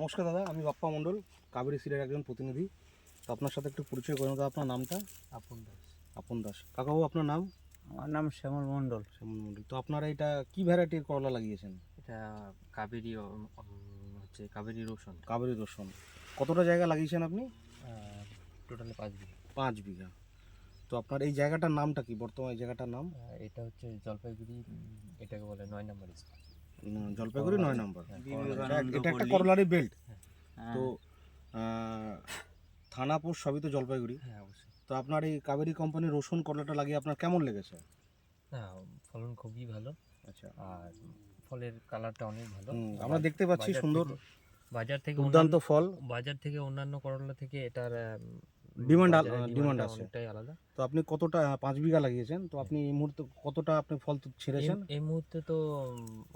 নমস্কার দাদা, আমি বাপ্পা মণ্ডল, কাবেরী সিডের একজন প্রতিনিধি। তো আপনার সাথে একটু পরিচয় করে দাদা। আপনার নামটা? আপন দাস। আপন দাস। কাকাবাবু আপনার নাম? আমার নাম শ্যামল মণ্ডল। শ্যামল মণ্ডল। তো আপনারা এটা কি ভ্যারাইটির করলা লাগিয়েছেন? এটা কাবেরী হচ্ছে কাবেরী রসুন। কাবেরী রসুন। কতটা জায়গা লাগিয়েছেন আপনি? টোটালে 5 বিঘা। 5 বিঘা। তো আপনার এই জায়গাটার নামটা কি, বর্তমানে এই জায়গাটার নাম? এটা হচ্ছে জলপাইগুড়ি, এটাকে বলে 9 নম্বর স্কুল। জলপাইগুড়ি 9 নম্বর। হ্যাঁ, এটা একটা করলারই বেল্ট। হ্যাঁ। তো থানা পোস্ট সবই তো জলপাইগুড়ি। হ্যাঁ, অবশ্যই। তো আপনার এই কাবেরী কোম্পানির রসুন করলাটা লাগিয়ে আপনার কেমন লেগেছে? হ্যাঁ, ফলন খুবই ভালো। আচ্ছা। আর ফলের কালারটা অনেক ভালো। আমরা দেখতে পাচ্ছি সুন্দর বাজার থেকে দুর্দান্ত ফল। বাজার থেকে অন্যান্য করলা থেকে এটার ডিমান্ড ডিমান্ড আছে। অনেকটাই আলাদা। তো আপনি কতটা 5 বিঘা লাগিয়েছেন, তো আপনি এই মুহূর্তে কতটা আপনি ফল ছেড়েছেন? এই মুহূর্তে তো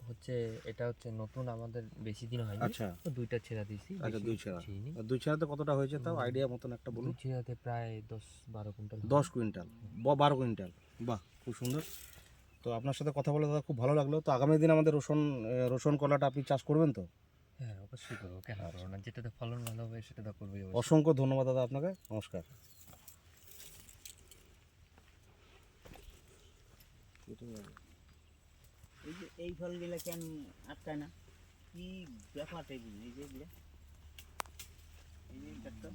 হচ্ছে এটা হচ্ছে নতুন, আমাদের বেশি দিন হয়নি। আচ্ছা। তো 2টা ছেড়া দিয়েছি। আচ্ছা, বেশি 2 ছেড়া। ছিইনি। 2 ছেড়াতে কতটা হয়েছে তাও আইডিয়া মতন একটা বলুন। 2 ছেড়াতে প্রায় 10-12 কুইন্টাল হবে। 10 কুইন্টাল, 12 কুইন্টাল। বাহ, খুব সুন্দর। তো আপনার সাথে কথা বলে দাদা খুব ভালো লাগলো। তো আগামী দিন আমাদের রসুন কলাটা আপনি চাষ করবেন তো? হ্যাঁ, অবশ্যই করবো, কেন করবো না? যেটাতে ফলন ভালো হবে সেটা তো করবোই অবশ্যই। অসংখ্য ধন্যবাদ দাদা আপনাকে। নমস্কার। এই যে এই ফলগুলো কেন আটকায় না, কি ব্যাপারটা এগুলো? এই যে এগুলো, এই যে এটা তো